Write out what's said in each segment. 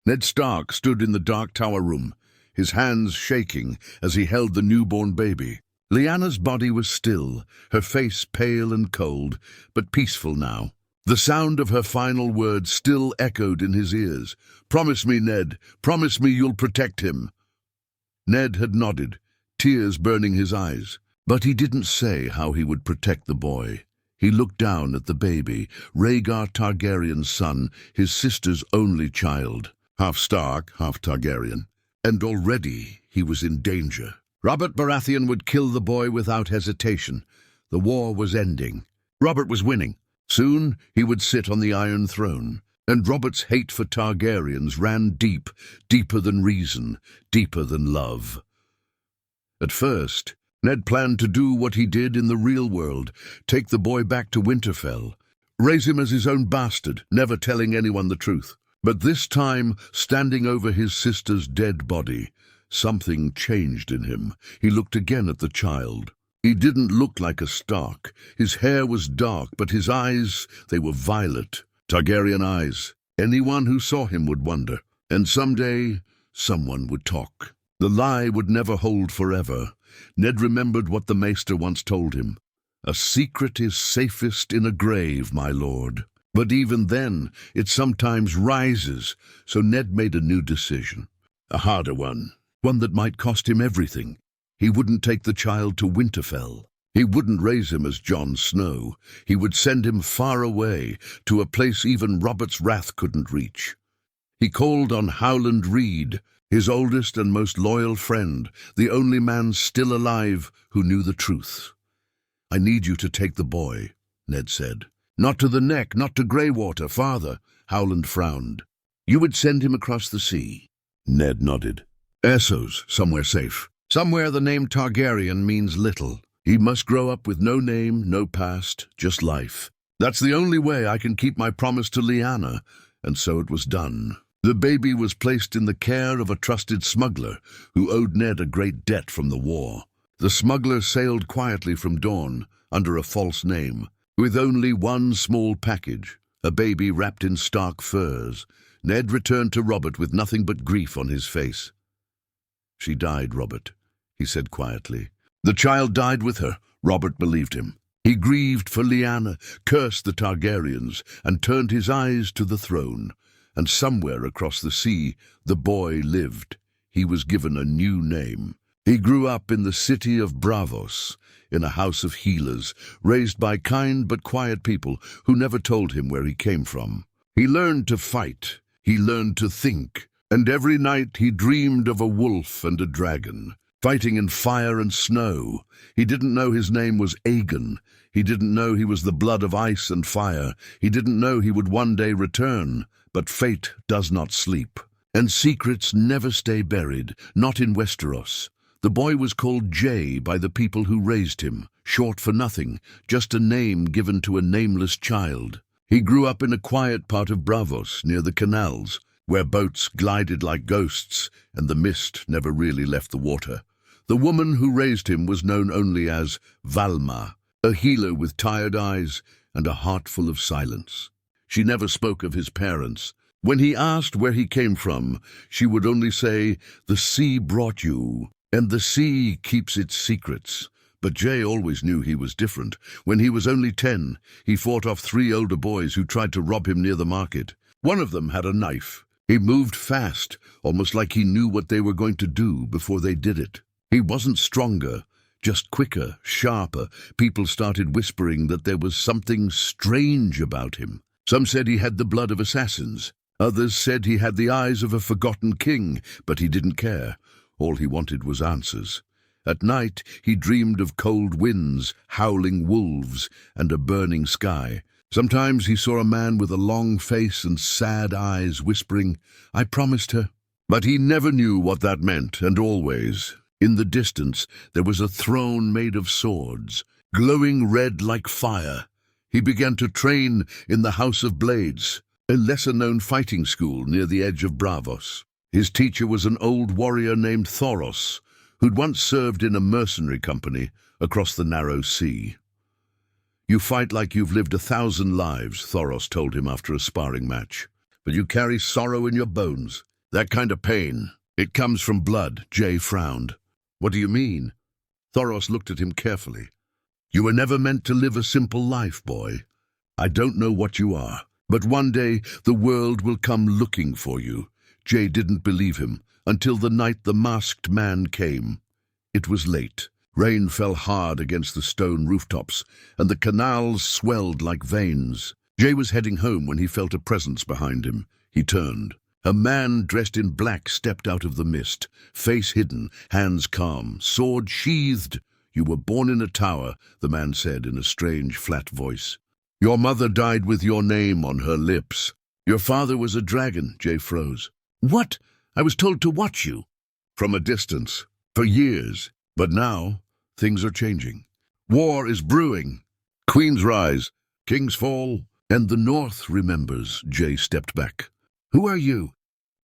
Ned Stark stood in the dark tower room, his hands shaking as he held the newborn baby. Lyanna's body was still, her face pale and cold, but peaceful now. The sound of her final words still echoed in his ears. "Promise me, Ned. Promise me you'll protect him." Ned had nodded, tears burning his eyes. But he didn't say how he would protect the boy. He looked down at the baby, Rhaegar Targaryen's son, his sister's only child. Half Stark, half Targaryen. And already he was in danger. Robert Baratheon would kill the boy without hesitation. The war was ending. Robert was winning. Soon he would sit on the Iron Throne. And Robert's hate for Targaryens ran deep, deeper than reason, deeper than love. At first, Ned planned to do what he did in the real world, take the boy back to Winterfell, raise him as his own bastard, never telling anyone the truth. But this time, standing over his sister's dead body, something changed in him. He looked again at the child. He didn't look like a Stark. His hair was dark, but his eyes, they were violet. Targaryen eyes. Anyone who saw him would wonder. And someday, someone would talk. The lie would never hold forever. Ned remembered what the Maester once told him. "A secret is safest in a grave, my lord." But even then, it sometimes rises, so Ned made a new decision. A harder one that might cost him everything. He wouldn't take the child to Winterfell. He wouldn't raise him as Jon Snow. He would send him far away, to a place even Robert's wrath couldn't reach. He called on Howland Reed, his oldest and most loyal friend, the only man still alive who knew the truth. "I need you to take the boy," Ned said. "Not to the Neck, not to Greywater, farther," Howland frowned. "You would send him across the sea." Ned nodded. "Essos, somewhere safe. Somewhere the name Targaryen means little. He must grow up with no name, no past, just life. That's the only way I can keep my promise to Lyanna." And so it was done. The baby was placed in the care of a trusted smuggler who owed Ned a great debt from the war. The smuggler sailed quietly from Dorne under a false name, with only one small package, a baby wrapped in Stark furs. Ned returned to Robert with nothing but grief on his face. "She died, Robert," he said quietly. "The child died with her." Robert believed him. He grieved for Lyanna, cursed the Targaryens, and turned his eyes to the throne. And somewhere across the sea, the boy lived. He was given a new name. He grew up in the city of Braavos, in a house of healers, raised by kind but quiet people who never told him where he came from. He learned to fight. He learned to think. And every night he dreamed of a wolf and a dragon, fighting in fire and snow. He didn't know his name was Aegon. He didn't know he was the blood of ice and fire. He didn't know he would one day return. But fate does not sleep. And secrets never stay buried, not in Westeros. The boy was called Jay by the people who raised him, short for nothing, just a name given to a nameless child. He grew up in a quiet part of Braavos, near the canals, where boats glided like ghosts, and the mist never really left the water. The woman who raised him was known only as Valma, a healer with tired eyes and a heart full of silence. She never spoke of his parents. When he asked where he came from, she would only say, "The sea brought you, and the sea keeps its secrets." But Jay always knew he was different. When he was only 10, he fought off 3 older boys who tried to rob him near the market. One of them had a knife. He moved fast, almost like he knew what they were going to do before they did it. He wasn't stronger, just quicker, sharper. People started whispering that there was something strange about him. Some said he had the blood of assassins. Others said he had the eyes of a forgotten king, but he didn't care. All he wanted was answers. At night, he dreamed of cold winds, howling wolves, and a burning sky. Sometimes he saw a man with a long face and sad eyes whispering, "I promised her." But he never knew what that meant, and always, in the distance, there was a throne made of swords, glowing red like fire. He began to train in the House of Blades, a lesser-known fighting school near the edge of Braavos. His teacher was an old warrior named Thoros, who'd once served in a mercenary company across the narrow sea. "You fight like you've lived 1,000 lives, Thoros told him after a sparring match. "But you carry sorrow in your bones. That kind of pain, it comes from blood, Jay frowned. What do you mean? Thoros looked at him carefully. You were never meant to live a simple life, boy. I don't know what you are, but one day the world will come looking for you. Jay didn't believe him until the night the masked man came. It was late. Rain fell hard against the stone rooftops, and the canals swelled like veins. Jay was heading home when he felt a presence behind him. He turned. A man dressed in black stepped out of the mist, face hidden, hands calm, sword sheathed. You were born in a tower, the man said in a strange, flat voice. Your mother died with your name on her lips. Your father was a dragon, Jay froze. What? I was told to watch you. From a distance, for years. But now, things are changing. War is brewing. Queens rise, kings fall, and the North remembers. Jay stepped back. Who are you?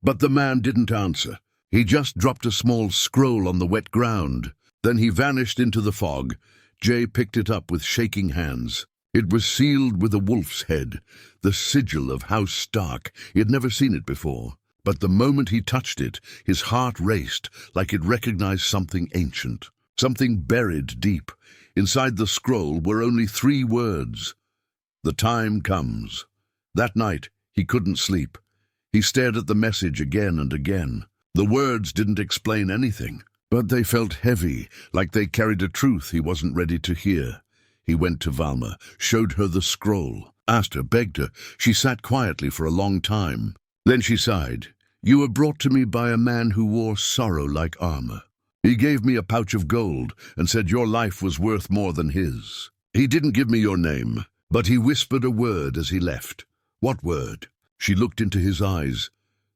But the man didn't answer. He just dropped a small scroll on the wet ground. Then he vanished into the fog. Jay picked it up with shaking hands. It was sealed with a wolf's head, the sigil of House Stark. He had never seen it before. But the moment he touched it, his heart raced like it recognized something ancient, something buried deep. Inside the scroll were only 3 words. The time comes. That night, he couldn't sleep. He stared at the message again and again. The words didn't explain anything, but they felt heavy, like they carried a truth he wasn't ready to hear. He went to Valma, showed her the scroll, asked her, begged her. She sat quietly for a long time. Then she sighed. You were brought to me by a man who wore sorrow like armor. He gave me a pouch of gold and said your life was worth more than his. He didn't give me your name, but he whispered a word as he left. What word? She looked into his eyes.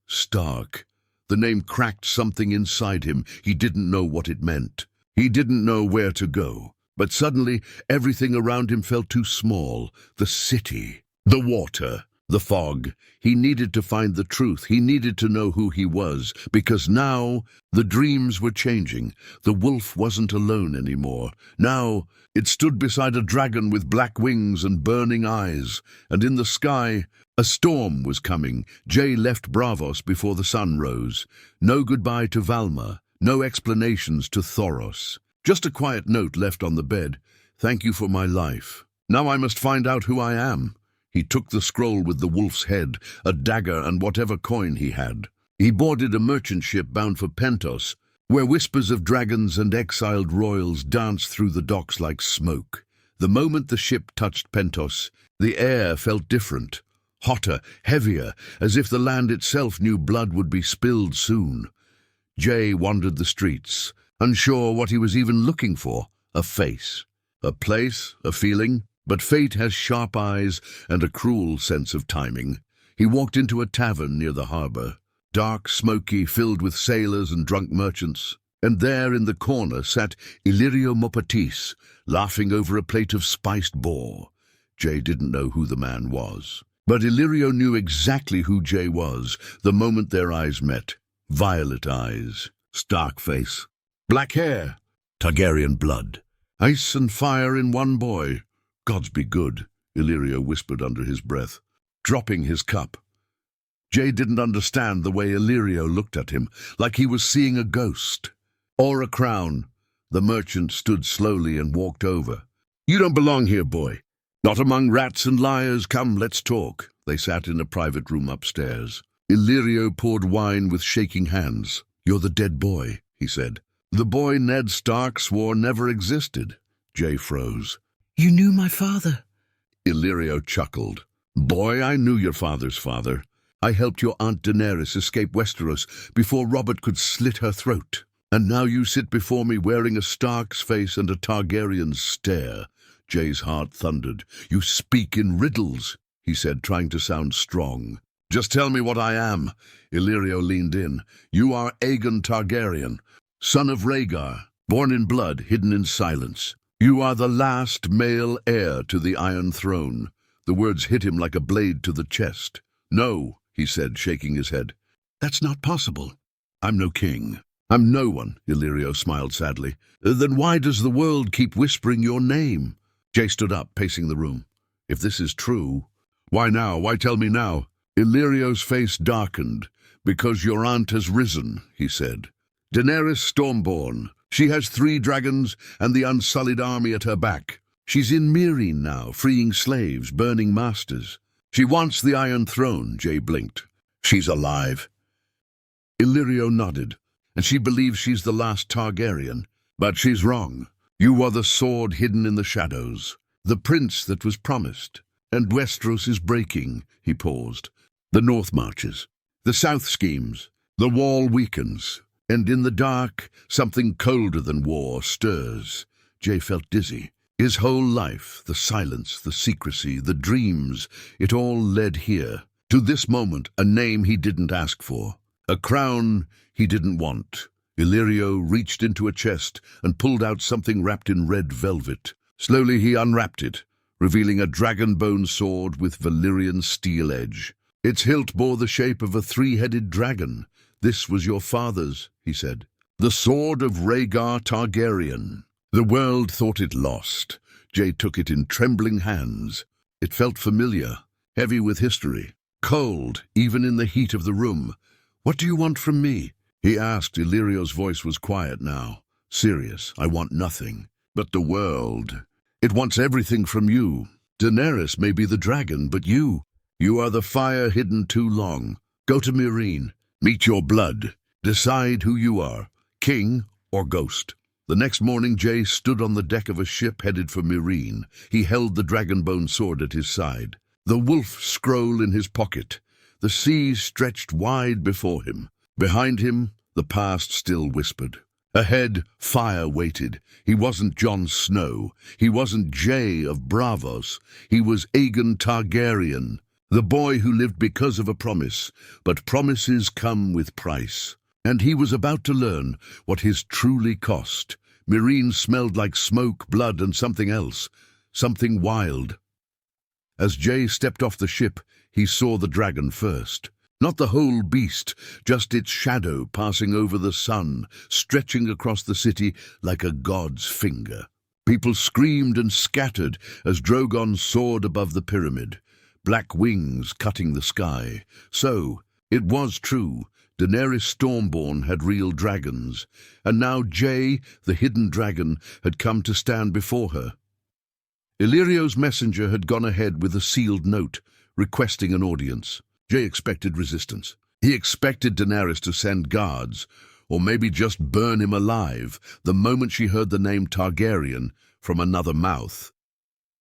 Stark. The name cracked something inside him. He didn't know what it meant. He didn't know where to go. But suddenly, everything around him felt too small. The city, the water, the fog. He needed to find the truth. He needed to know who he was, because now the dreams were changing. The wolf wasn't alone anymore. Now it stood beside a dragon with black wings and burning eyes, and in the sky a storm was coming. Jay left Braavos before the sun rose. No goodbye to Valma, no explanations to Thoros. Just a quiet note left on the bed. Thank you for my life. Now I must find out who I am. He took the scroll with the wolf's head, a dagger and whatever coin he had. He boarded a merchant ship bound for Pentos, where whispers of dragons and exiled royals danced through the docks like smoke. The moment the ship touched Pentos, the air felt different. Hotter, heavier, as if the land itself knew blood would be spilled soon. Jay wandered the streets, unsure what he was even looking for. A face, a place, a feeling. But fate has sharp eyes and a cruel sense of timing. He walked into a tavern near the harbor, dark, smoky, filled with sailors and drunk merchants. And there in the corner sat Illyrio Mopatis, laughing over a plate of spiced boar. Jay didn't know who the man was. But Illyrio knew exactly who Jay was the moment their eyes met. Violet eyes, stark face, black hair, Targaryen blood, ice and fire in one boy. Gods be good, Illyrio whispered under his breath, dropping his cup. Jay didn't understand the way Illyrio looked at him, like he was seeing a ghost. Or a crown. The merchant stood slowly and walked over. You don't belong here, boy. Not among rats and liars. Come, let's talk. They sat in a private room upstairs. Illyrio poured wine with shaking hands. You're the dead boy, he said. The boy Ned Stark swore never existed. Jay froze. You knew my father. Illyrio chuckled. Boy, I knew your father's father. I helped your Aunt Daenerys escape Westeros before Robert could slit her throat. And now you sit before me wearing a Stark's face and a Targaryen's stare. Jay's heart thundered. You speak in riddles, he said, trying to sound strong. Just tell me what I am. Illyrio leaned in. You are Aegon Targaryen, son of Rhaegar, born in blood, hidden in silence. You are the last male heir to the Iron Throne. The words hit him like a blade to the chest. No, he said, shaking his head. That's not possible. I'm no king. I'm no one, Illyrio smiled sadly. Then why does the world keep whispering your name? Jay stood up, pacing the room. If this is true, why now? Why tell me now? Illyrio's face darkened. Because your aunt has risen, he said. Daenerys Stormborn. She has 3 dragons and the unsullied army at her back. She's in Meereen now, freeing slaves, burning masters. She wants the Iron Throne, Jay blinked. She's alive. Illyrio nodded, and she believes she's the last Targaryen. But she's wrong. You are the sword hidden in the shadows, the prince that was promised. And Westeros is breaking, he paused. The north marches, the south schemes, the wall weakens, and in the dark, something colder than war stirs. Jay felt dizzy. His whole life, the silence, the secrecy, the dreams, it all led here, to this moment, a name he didn't ask for, a crown he didn't want. Illyrio reached into a chest and pulled out something wrapped in red velvet. Slowly he unwrapped it, revealing a dragon-bone sword with Valyrian steel edge. Its hilt bore the shape of a 3-headed dragon. This was your father's, he said. The sword of Rhaegar Targaryen. The world thought it lost. Jay took it in trembling hands. It felt familiar, heavy with history, cold, even in the heat of the room. What do you want from me? He asked. Illyrio's voice was quiet now, serious. I want nothing. But the world, it wants everything from you. Daenerys may be the dragon, but you are the fire hidden too long. Go to Meereen, meet your blood. Decide who you are, king or ghost. The next morning, Jay stood on the deck of a ship headed for Meereen. He held the dragonbone sword at his side, the wolf scroll in his pocket. The sea stretched wide before him. Behind him, the past still whispered. Ahead, fire waited. He wasn't Jon Snow. He wasn't Jay of Braavos. He was Aegon Targaryen, the boy who lived because of a promise. But promises come with price. And he was about to learn what his truly cost. Meereen smelled like smoke, blood, and something else. Something wild. As Jay stepped off the ship, he saw the dragon first. Not the whole beast, just its shadow passing over the sun, stretching across the city like a god's finger. People screamed and scattered as Drogon soared above the pyramid, black wings cutting the sky. So, it was true. Daenerys Stormborn had real dragons, and now Jay, the hidden dragon, had come to stand before her. Illyrio's messenger had gone ahead with a sealed note, requesting an audience. Jay expected resistance. He expected Daenerys to send guards, or maybe just burn him alive, the moment she heard the name Targaryen from another mouth.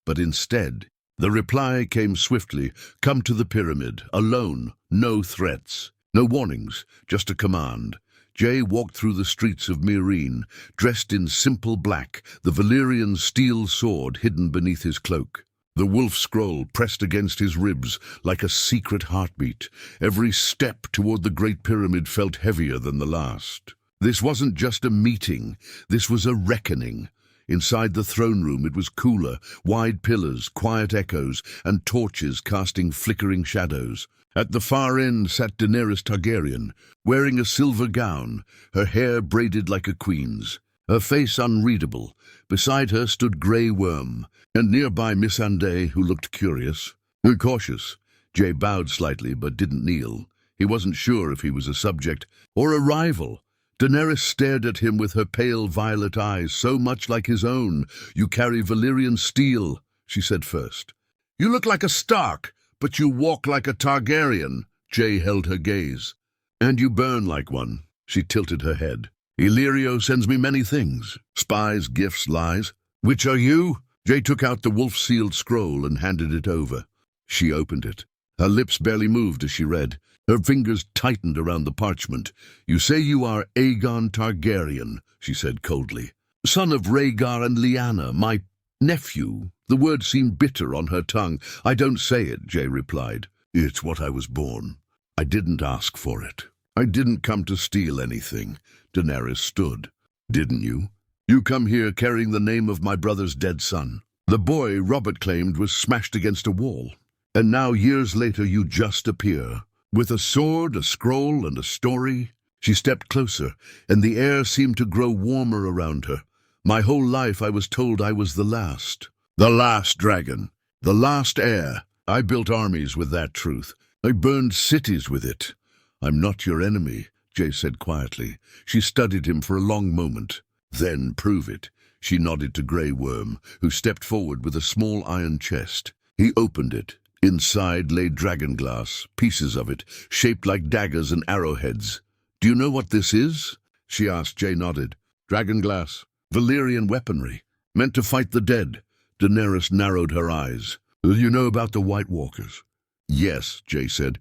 But instead, the reply came swiftly. Come to the pyramid, alone, no threats. No warnings, just a command. Jay walked through the streets of Meereen, dressed in simple black, the Valyrian steel sword hidden beneath his cloak. The wolf scroll pressed against his ribs like a secret heartbeat. Every step toward the Great Pyramid felt heavier than the last. This wasn't just a meeting, this was a reckoning. Inside the throne room it was cooler, wide pillars, quiet echoes, and torches casting flickering shadows. At the far end sat Daenerys Targaryen, wearing a silver gown, her hair braided like a queen's, her face unreadable. Beside her stood Grey Worm, and nearby Missandei, who looked curious. Cautious. Jay bowed slightly, but didn't kneel. He wasn't sure if he was a subject or a rival. Daenerys stared at him with her pale violet eyes, so much like his own. You carry Valyrian steel, she said first. You look like a Stark, but you walk like a Targaryen. Jay held her gaze. And you burn like one. She tilted her head. Illyrio sends me many things. Spies, gifts, lies. Which are you? Jay took out the wolf-sealed scroll and handed it over. She opened it. Her lips barely moved as she read. Her fingers tightened around the parchment. You say you are Aegon Targaryen, she said coldly. Son of Rhaegar and Lyanna, my nephew. The word seemed bitter on her tongue. I don't say it, Jay replied. It's what I was born. I didn't ask for it. I didn't come to steal anything. Daenerys stood. Didn't you? You come here carrying the name of my brother's dead son. The boy, Robert claimed, was smashed against a wall. And now, years later, you just appear. With a sword, a scroll, and a story. She stepped closer, and the air seemed to grow warmer around her. My whole life I was told I was the last. The last dragon. The last heir. I built armies with that truth. I burned cities with it. I'm not your enemy, Jay said quietly. She studied him for a long moment. Then prove it. She nodded to Grey Worm, who stepped forward with a small iron chest. He opened it. Inside lay dragonglass, pieces of it, shaped like daggers and arrowheads. Do you know what this is? She asked. Jay nodded. Dragonglass. Valyrian weaponry. Meant to fight the dead. Daenerys narrowed her eyes. You know about the White Walkers? Yes, Jay said.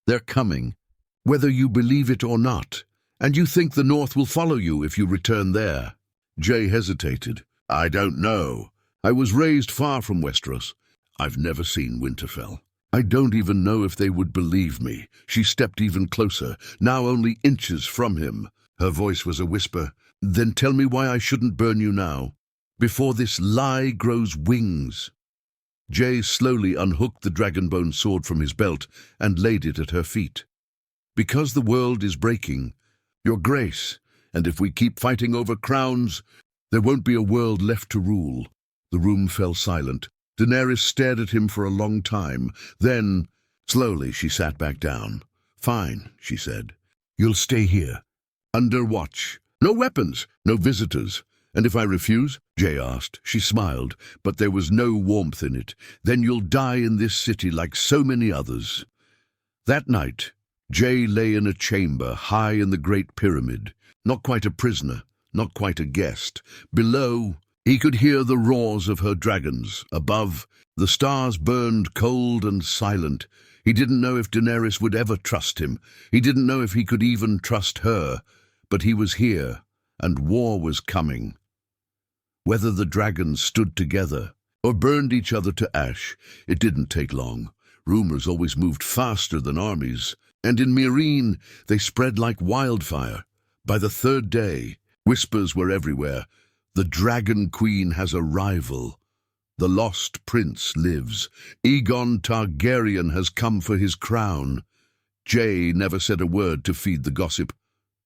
They're coming, whether you believe it or not. And you think the North will follow you if you return there? Jay hesitated. I don't know. I was raised far from Westeros. I've never seen Winterfell. I don't even know if they would believe me. She stepped even closer, now only inches from him. Her voice was a whisper. Then tell me why I shouldn't burn you now, before this lie grows wings. Jay slowly unhooked the dragonbone sword from his belt and laid it at her feet. Because the world is breaking, Your Grace, and if we keep fighting over crowns, there won't be a world left to rule. The room fell silent. Daenerys stared at him for a long time. Then, slowly, she sat back down. Fine, she said. You'll stay here. Under watch. No weapons, no visitors. And if I refuse? Jay asked. She smiled, but there was no warmth in it. Then you'll die in this city like so many others. That night, Jay lay in a chamber high in the Great Pyramid. Not quite a prisoner, not quite a guest. Below, he could hear the roars of her dragons. Above, the stars burned cold and silent. He didn't know if Daenerys would ever trust him. He didn't know if he could even trust her. But he was here, and war was coming. Whether the dragons stood together or burned each other to ash, it didn't take long. Rumors always moved faster than armies, and in Meereen they spread like wildfire. By the third day, whispers were everywhere. The Dragon Queen has a rival. The lost prince lives. Aegon Targaryen has come for his crown. Jay never said a word to feed the gossip,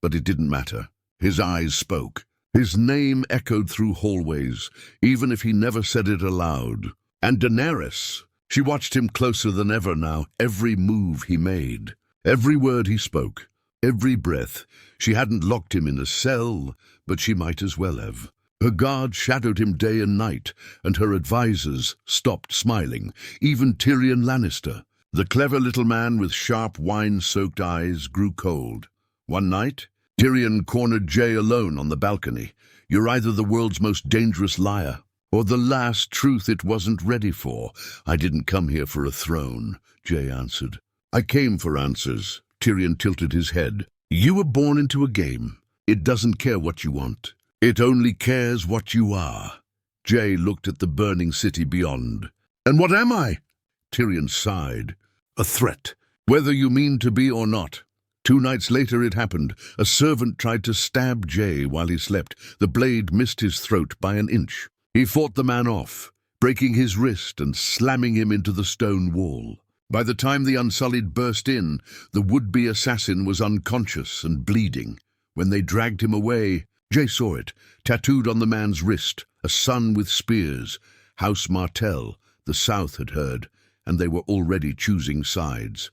but it didn't matter. His eyes spoke. His name echoed through hallways, even if he never said it aloud. And Daenerys, she watched him closer than ever now, every move he made, every word he spoke, every breath. She hadn't locked him in a cell, but she might as well have. Her guards shadowed him day and night, and her advisors stopped smiling, even Tyrion Lannister. The clever little man with sharp wine-soaked eyes grew cold. One night, Tyrion cornered Jay alone on the balcony. You're either the world's most dangerous liar, or the last truth it wasn't ready for. I didn't come here for a throne, Jay answered. I came for answers. Tyrion tilted his head. You were born into a game. It doesn't care what you want. It only cares what you are. Jay looked at the burning city beyond. And what am I? Tyrion sighed. A threat, whether you mean to be or not. 2 nights later it happened. A servant tried to stab Jay while he slept. The blade missed his throat by an inch. He fought the man off, breaking his wrist and slamming him into the stone wall. By the time the Unsullied burst in, the would-be assassin was unconscious and bleeding. When they dragged him away, Jay saw it, tattooed on the man's wrist, a sun with spears. House Martell, the South had heard, and they were already choosing sides.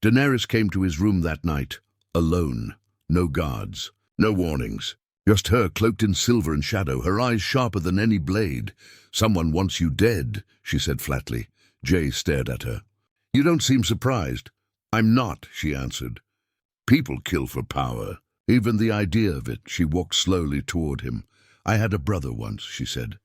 Daenerys came to his room that night, alone. No guards, no warnings. Just her, cloaked in silver and shadow, her eyes sharper than any blade. Someone wants you dead, she said flatly. Jay stared at her. You don't seem surprised. I'm not, she answered. People kill for power. Even the idea of it. She walked slowly toward him. I had a brother once, she said.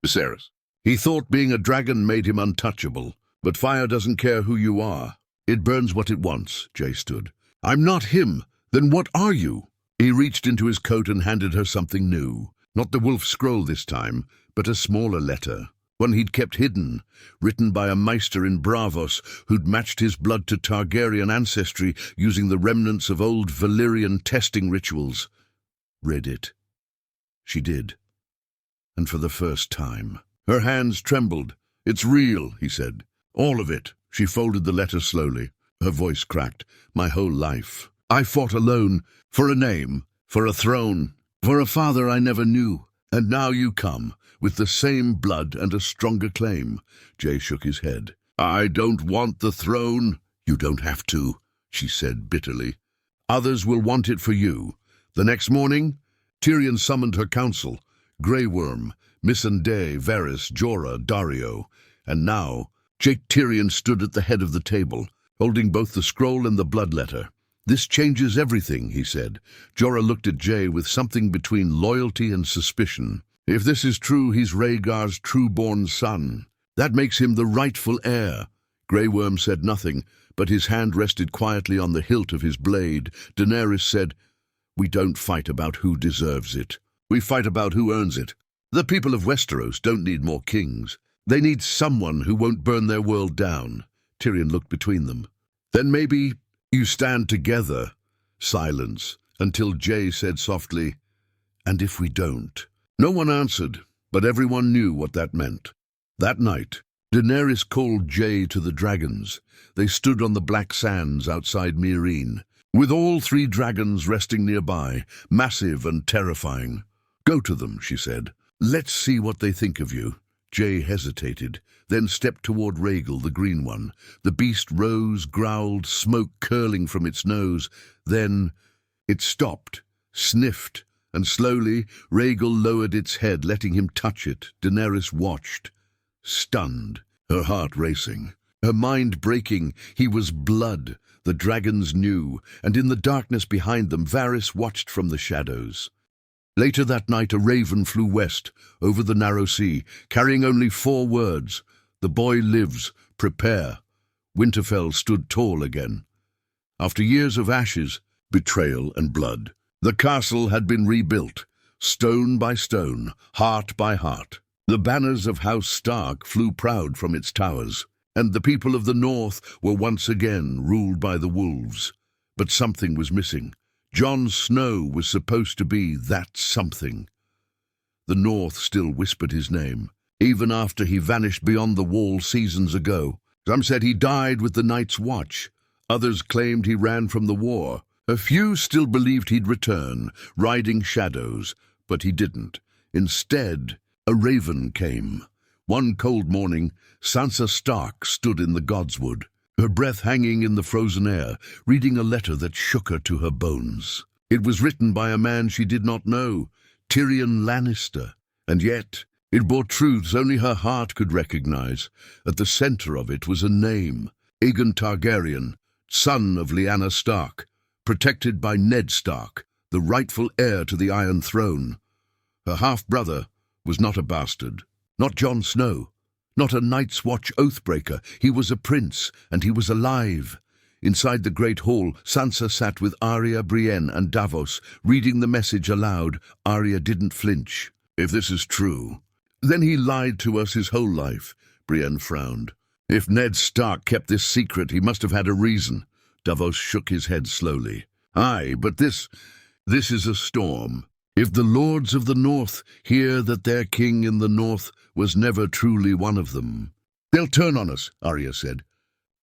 Viserys. He thought being a dragon made him untouchable. But fire doesn't care who you are. It burns what it wants, Jay stood. I'm not him. Then what are you? He reached into his coat and handed her something new. Not the wolf scroll this time, but a smaller letter. One he'd kept hidden, written by a maester in Braavos who'd matched his blood to Targaryen ancestry using the remnants of old Valyrian testing rituals. Read it. She did. And for the first time. Her hands trembled. It's real, he said. All of it. She folded the letter slowly. Her voice cracked. My whole life. I fought alone, for a name, for a throne, for a father I never knew. And now you come, with the same blood and a stronger claim. Jay shook his head. I don't want the throne. You don't have to, she said bitterly. Others will want it for you. The next morning, Tyrion summoned her council, Grey Worm, Missandei, Varys, Jorah, Dario, and now Jake Tyrion stood at the head of the table, holding both the scroll and the blood letter. "This changes everything," he said. Jorah looked at Jay with something between loyalty and suspicion. "If this is true, he's Rhaegar's true-born son. That makes him the rightful heir." Grey Worm said nothing, but his hand rested quietly on the hilt of his blade. Daenerys said, "We don't fight about who deserves it. We fight about who earns it. The people of Westeros don't need more kings. They need someone who won't burn their world down." Tyrion looked between them. "Then maybe you stand together." Silence, until Jay said softly, "And if we don't?" No one answered, but everyone knew what that meant. That night, Daenerys called Jay to the dragons. They stood on the black sands outside Meereen, with all 3 dragons resting nearby, massive and terrifying. "Go to them," she said. "Let's see what they think of you." Jay hesitated, then stepped toward Rhaegal, the green one. The beast rose, growled, smoke curling from its nose. Then it stopped, sniffed, and slowly Rhaegal lowered its head, letting him touch it. Daenerys watched, stunned, her heart racing, her mind breaking. He was blood, the dragons knew, and in the darkness behind them, Varys watched from the shadows. Later that night, a raven flew west, over the narrow sea, carrying only 4 words. "The boy lives, prepare." Winterfell stood tall again. After years of ashes, betrayal and blood, the castle had been rebuilt, stone by stone, heart by heart. The banners of House Stark flew proud from its towers, and the people of the north were once again ruled by the wolves. But something was missing. Jon Snow was supposed to be that something. The north still whispered his name, even after he vanished beyond the wall seasons ago. Some said he died with the Night's Watch. Others claimed he ran from the war. A few still believed he'd return, riding shadows, but he didn't. Instead, a raven came. One cold morning, Sansa Stark stood in the Godswood, her breath hanging in the frozen air, reading a letter that shook her to her bones. It was written by a man she did not know, Tyrion Lannister, and yet it bore truths only her heart could recognize. At the center of it was a name, Aegon Targaryen, son of Lyanna Stark, protected by Ned Stark, the rightful heir to the Iron Throne. Her half-brother was not a bastard, not Jon Snow, not a Night's Watch oathbreaker. He was a prince, and he was alive. Inside the great hall, Sansa sat with Arya, Brienne, and Davos, reading the message aloud. Arya didn't flinch. "If this is true, then he lied to us his whole life," Brienne frowned. "If Ned Stark kept this secret, he must have had a reason." Davos shook his head slowly. "Aye, but this is a storm. If the lords of the north hear that their king in the north was never truly one of them, they'll turn on us," Arya said.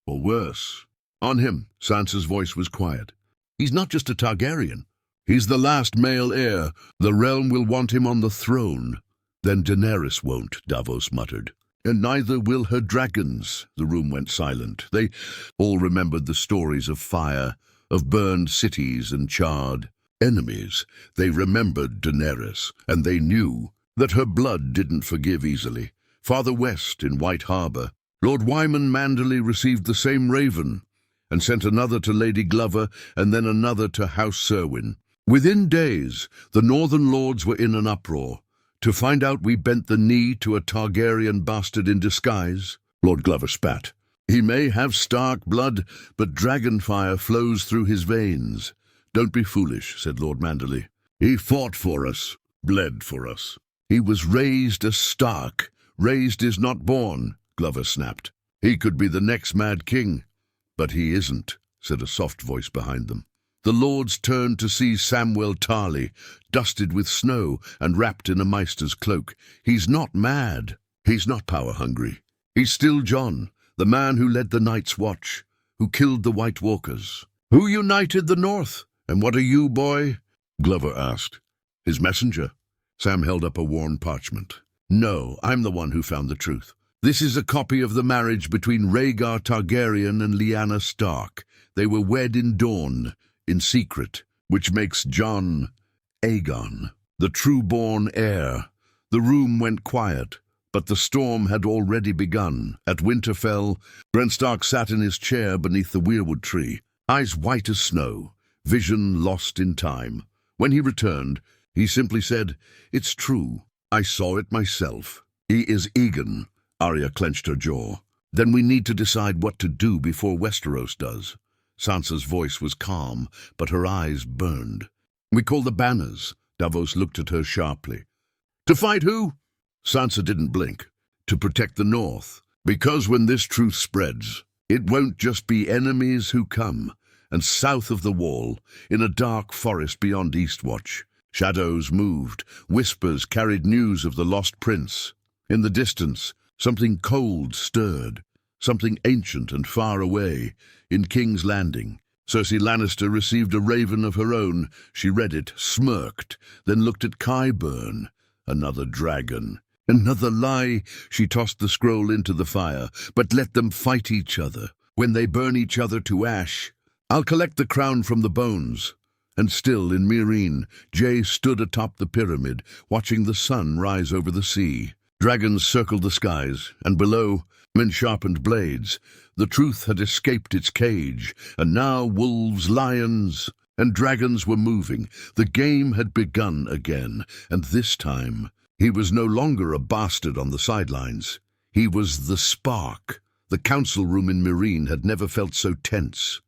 "Or worse, on him." Sansa's voice was quiet. "He's not just a Targaryen. He's the last male heir. The realm will want him on the throne." "Then Daenerys won't," Davos muttered. "And neither will her dragons." The room went silent. They all remembered the stories of fire, of burned cities and charred enemies. They remembered Daenerys, and they knew that her blood didn't forgive easily. Farther west, in White Harbor, Lord Wyman Manderley received the same raven, and sent another to Lady Glover, and then another to House Serwyn. Within days, the northern lords were in an uproar. "To find out we bent the knee to a Targaryen bastard in disguise?" Lord Glover spat. "He may have Stark blood, but dragonfire flows through his veins." "Don't be foolish," said Lord Manderley. "He fought for us, bled for us. He was raised a Stark. Raised is not born," Glover snapped. "He could be the next Mad King." "But he isn't," said a soft voice behind them. The lords turned to see Samwell Tarly, dusted with snow and wrapped in a maester's cloak. "He's not mad. He's not power-hungry. He's still Jon, the man who led the Night's Watch, who killed the White Walkers, who united the North." "And what are you, boy?" Glover asked. "His messenger." Sam held up a worn parchment. "No, I'm the one who found the truth. This is a copy of the marriage between Rhaegar Targaryen and Lyanna Stark. They were wed in Dorne. in secret, which makes John Aegon the true-born heir. The room went quiet, but the storm had already begun. At Winterfell, Grenstark sat in his chair beneath the weirwood tree, eyes white as snow, vision lost in time. When he returned, he simply said, "It's true. I saw it myself. He is Aegon." Arya clenched her jaw. "Then we need to decide what to do before Westeros does." Sansa's voice was calm, but her eyes burned. "We call the banners." Braavos looked at her sharply. "To fight who?" Sansa didn't blink. "To protect the North. Because when this truth spreads, it won't just be enemies who come." And south of the wall, in a dark forest beyond Eastwatch, shadows moved. Whispers carried news of the lost prince. In the distance, something cold stirred, something ancient and far away. In King's Landing, Cersei Lannister received a raven of her own. She read it, smirked, then looked at Qyburn. Another dragon. Another lie. She tossed the scroll into the fire. "But let them fight each other. When they burn each other to ash, I'll collect the crown from the bones." And still in Meereen, Jay stood atop the pyramid, watching the sun rise over the sea. Dragons circled the skies, and below, men sharpened blades. The truth had escaped its cage, and now wolves, lions, and dragons were moving. The game had begun again, and this time he was no longer a bastard on the sidelines. He was the spark. The council room in Meereen had never felt so tense.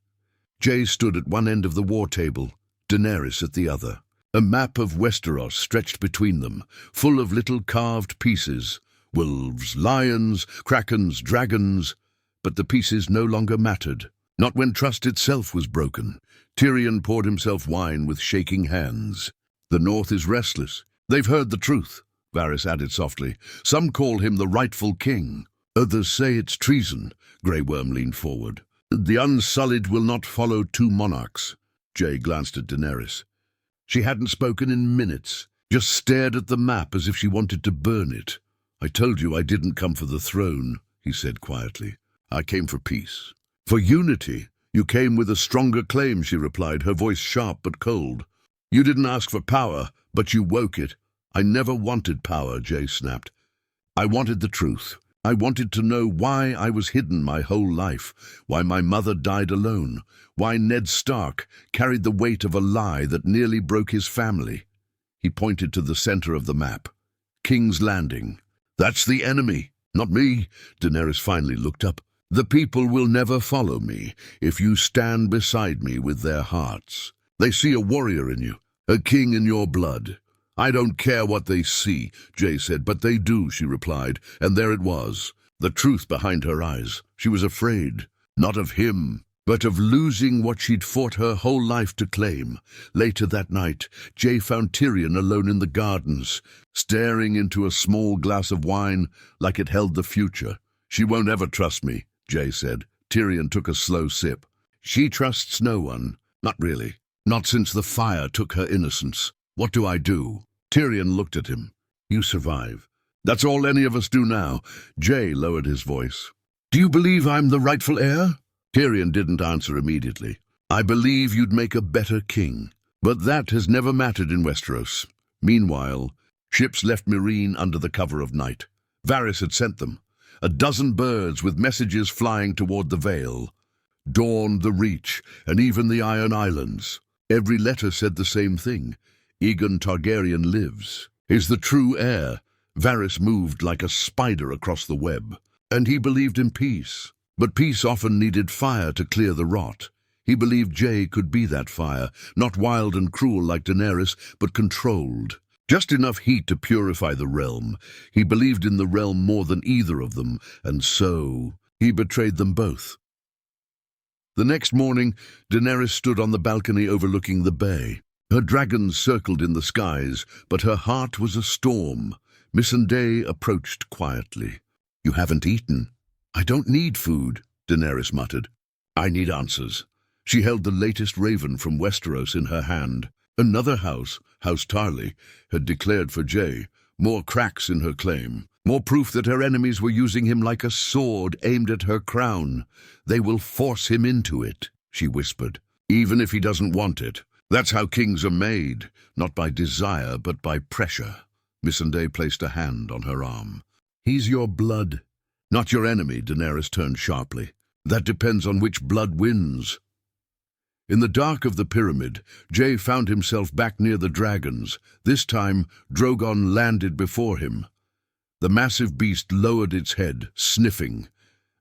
Jay stood at one end of the war table, Daenerys at the other. A map of Westeros stretched between them, full of little carved pieces. Wolves, lions, krakens, dragons. But the pieces no longer mattered. Not when trust itself was broken. Tyrion poured himself wine with shaking hands. "The North is restless. They've heard the truth," Varys added softly. "Some call him the rightful king. Others say it's treason." Grey Worm leaned forward. "The Unsullied will not follow two monarchs." Jay glanced at Daenerys. She hadn't spoken in minutes, just stared at the map as if she wanted to burn it. "I told you I didn't come for the throne," he said quietly. "I came for peace." "For unity. You came with a stronger claim," she replied, her voice sharp but cold. "You didn't ask for power, but you woke it." "I never wanted power," Jay snapped. "I wanted the truth. I wanted to know why I was hidden my whole life, why my mother died alone, why Ned Stark carried the weight of a lie that nearly broke his family." He pointed to the center of the map. "King's Landing. That's the enemy, not me." Daenerys finally looked up. "The people will never follow me if you stand beside me with their hearts. They see a warrior in you, a king in your blood." "I don't care what they see," Jay said. "But they do," she replied, and there it was, the truth behind her eyes. She was afraid, not of him, but of losing what she'd fought her whole life to claim. Later that night, Jay found Tyrion alone in the gardens, staring into a small glass of wine like it held the future. "She won't ever trust me," Jay said. Tyrion took a slow sip. "She trusts no one. Not really. Not since the fire took her innocence. What do I do?" Tyrion looked at him. "You survive. That's all any of us do now." Jay lowered his voice. "Do you believe I'm the rightful heir?" Tyrion didn't answer immediately. "I believe you'd make a better king. But that has never mattered in Westeros." Meanwhile, ships left Meereen under the cover of night. Varys had sent them. A dozen birds with messages flying toward the Vale. Dawn, the Reach, and even the Iron Islands. Every letter said the same thing. Aegon Targaryen lives, is the true heir. Varys moved like a spider across the web. And he believed in peace. But peace often needed fire to clear the rot. He believed Jay could be that fire, not wild and cruel like Daenerys, but controlled. Just enough heat to purify the realm. He believed in the realm more than either of them, and so he betrayed them both. The next morning, Daenerys stood on the balcony overlooking the bay. Her dragons circled in the skies, but her heart was a storm. Missandei approached quietly. "You haven't eaten." "I don't need food," Daenerys muttered. "I need answers." She held the latest raven from Westeros in her hand. Another house, House Tarly, had declared for Jay. More cracks in her claim. More proof that her enemies were using him like a sword aimed at her crown. "They will force him into it," she whispered. even if he doesn't want it. That's how kings are made, not by desire, but by pressure. Missandei placed a hand on her arm. He's your blood, not your enemy, Daenerys turned sharply. That depends on which blood wins. In the dark of the pyramid, Jay found himself back near the dragons. This time, Drogon landed before him. The massive beast lowered its head, sniffing,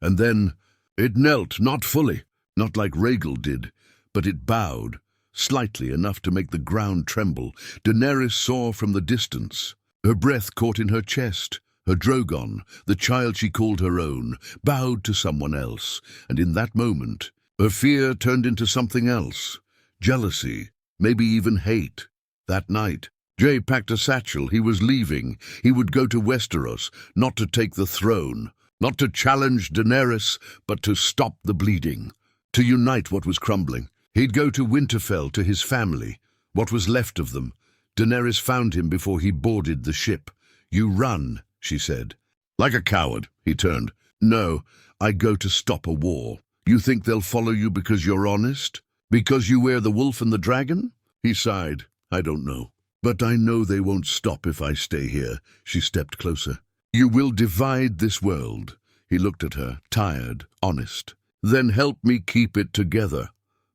and then it knelt, not fully, not like Rhaegal did, but it bowed, slightly enough to make the ground tremble. Daenerys saw from the distance. Her breath caught in her chest. Her Drogon, the child she called her own, bowed to someone else, and in that moment, her fear turned into something else. Jealousy, maybe even hate. That night, Jay packed a satchel. He was leaving. He would go to Westeros, not to take the throne, not to challenge Daenerys, but to stop the bleeding, to unite what was crumbling. He'd go to Winterfell, to his family, what was left of them. Daenerys found him before he boarded the ship. "You run," she said. "Like a coward," he turned. "No, I go to stop a war. You think they'll follow you because you're honest? Because you wear the wolf and the dragon?" He sighed. "I don't know. But I know they won't stop if I stay here." She stepped closer. "You will divide this world." He looked at her, tired, honest. "Then help me keep it together."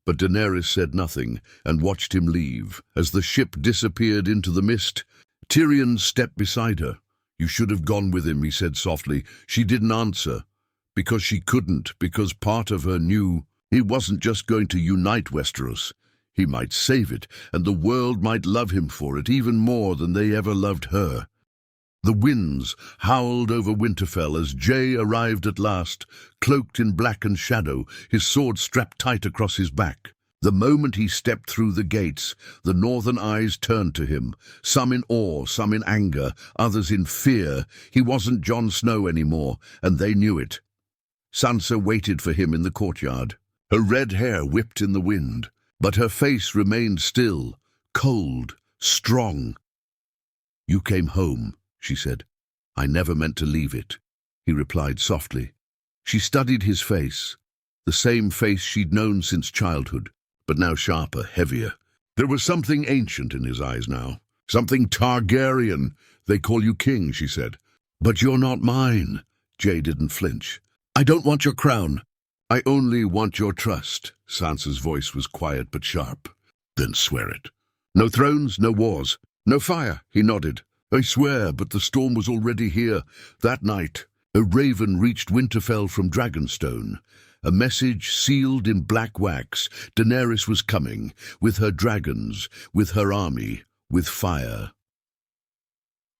But Daenerys said nothing and watched him leave. As the ship disappeared into the mist, Tyrion stepped beside her. "You should have gone with him," he said softly. She didn't answer. Because she couldn't, because part of her knew he wasn't just going to unite Westeros. He might save it, and the world might love him for it even more than they ever loved her. The winds howled over Winterfell as Jay arrived at last, cloaked in blackened shadow, his sword strapped tight across his back. The moment he stepped through the gates, the northern eyes turned to him, some in awe, some in anger, others in fear. He wasn't Jon Snow anymore, and they knew it. Sansa waited for him in the courtyard. Her red hair whipped in the wind, but her face remained still, cold, strong. "You came home," she said. "I never meant to leave it," he replied softly. She studied his face, the same face she'd known since childhood, but now sharper, heavier. There was something ancient in his eyes now, something Targaryen. "They call you king," she said. "But you're not mine." Jay didn't flinch. "I don't want your crown. I only want your trust." Sansa's voice was quiet but sharp. "Then swear it." "No thrones, no wars, no fire," he nodded. "I swear," but the storm was already here. That night, a raven reached Winterfell from Dragonstone. A message sealed in black wax. Daenerys was coming, with her dragons, with her army, with fire.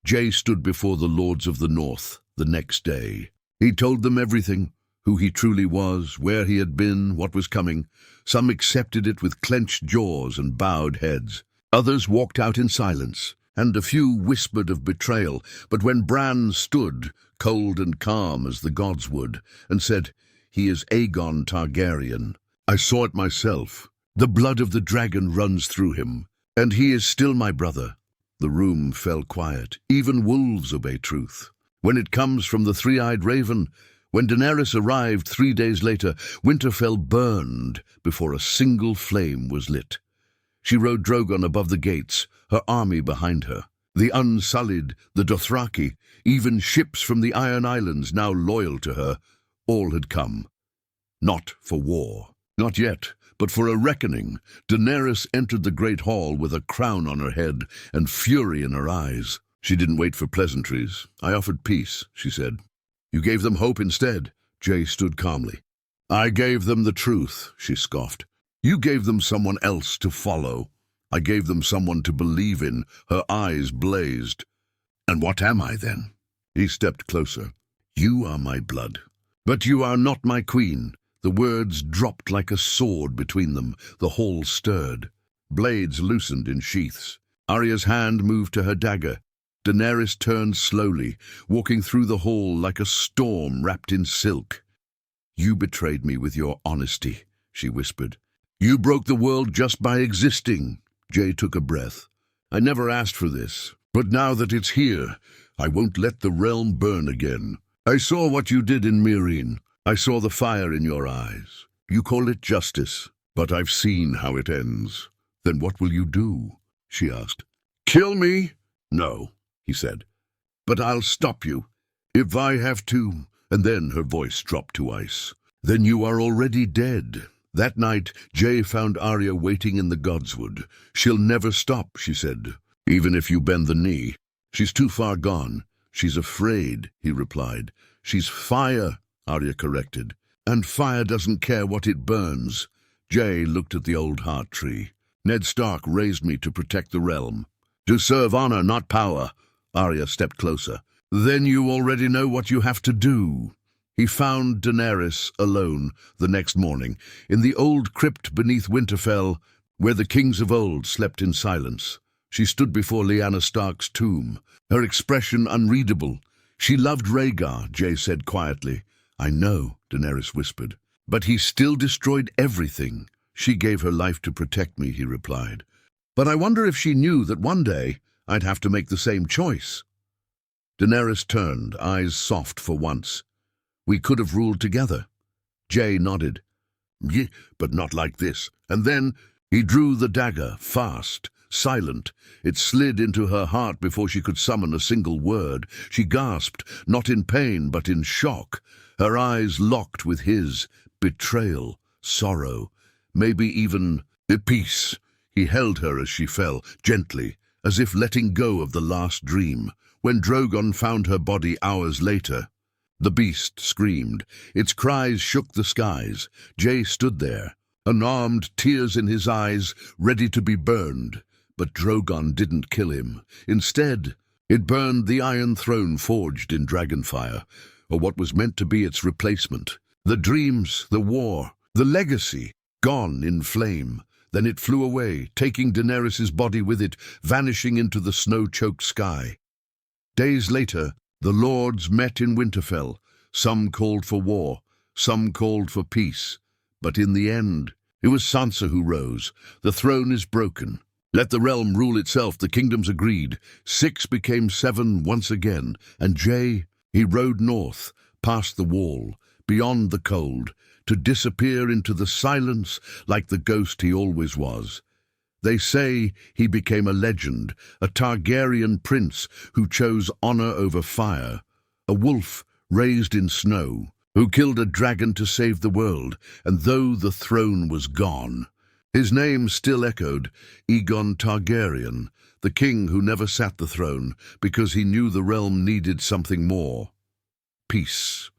Jay stood before the Lords of the North the next day. He told them everything, who he truly was, where he had been, what was coming. Some accepted it with clenched jaws and bowed heads. Others walked out in silence, and a few whispered of betrayal. But when Bran stood, cold and calm as the gods would, and said, "He is Aegon Targaryen. I saw it myself. The blood of the dragon runs through him, and he is still my brother." The room fell quiet. Even wolves obey truth. When it comes from the three-eyed raven, when Daenerys arrived 3 days later, Winterfell burned before a single flame was lit. She rode Drogon above the gates, her army behind her. The Unsullied, the Dothraki, even ships from the Iron Islands now loyal to her, all had come. Not for war. Not yet, but for a reckoning. Daenerys entered the Great Hall with a crown on her head and fury in her eyes. She didn't wait for pleasantries. "I offered peace," she said. "You gave them hope instead." Jay stood calmly. "I gave them the truth," she scoffed. "You gave them someone else to follow. I gave them someone to believe in." Her eyes blazed. "And what am I then?" He stepped closer. "You are my blood. But you are not my queen." The words dropped like a sword between them. The hall stirred. Blades loosened in sheaths. Arya's hand moved to her dagger. Daenerys turned slowly, walking through the hall like a storm wrapped in silk. "You betrayed me with your honesty," she whispered. "You broke the world just by existing." Jay took a breath. "I never asked for this, but now that it's here, I won't let the realm burn again. I saw what you did in Meereen. I saw the fire in your eyes. You call it justice, But I've seen how it ends. Then what will you do? She asked. Kill me? No, he said. But I'll stop you. If I have to. And then her voice dropped to ice. Then you are already dead. That night, Jay found Arya waiting in the godswood. She'll never stop, she said, even if you bend the knee. She's too far gone. She's afraid, he replied. She's fire, Arya corrected. And fire doesn't care what it burns. Jay looked at the old heart tree. Ned Stark raised me to protect the realm. To serve honor, not power. Arya stepped closer. Then you already know what you have to do. He found Daenerys alone the next morning, in the old crypt beneath Winterfell, where the kings of old slept in silence. She stood before Lyanna Stark's tomb, her expression unreadable. She loved Rhaegar, Jay said quietly. I know, Daenerys whispered. But he still destroyed everything. She gave her life to protect me, he replied. But I wonder if she knew that one day I'd have to make the same choice. Daenerys turned, eyes soft for once. We could have ruled together. Jay nodded. Yeah, but not like this. And then he drew the dagger, fast, silent. It slid into her heart before she could summon a single word. She gasped, not in pain, but in shock. Her eyes locked with his. Betrayal, sorrow, maybe even peace. He held her as she fell, gently, as if letting go of the last dream. When Drogon found her body hours later, the beast screamed. Its cries shook the skies. Jay stood there, unarmed, tears in his eyes, ready to be burned. But Drogon didn't kill him. Instead, it burned the Iron Throne forged in dragonfire, or what was meant to be its replacement. The dreams, the war, the legacy, gone in flame. Then it flew away, taking Daenerys' body with it, vanishing into the snow-choked sky. Days later, the lords met in Winterfell. Some called for war, some called for peace. But in the end, it was Sansa who rose. The throne is broken. Let the realm rule itself, the kingdoms agreed. 6 became 7 once again, and Jay, he rode north, past the wall, beyond the cold, to disappear into the silence like the ghost he always was. They say he became a legend, a Targaryen prince who chose honor over fire, a wolf raised in snow, who killed a dragon to save the world, and though the throne was gone, his name still echoed, Aegon Targaryen, the king who never sat the throne because he knew the realm needed something more. Peace.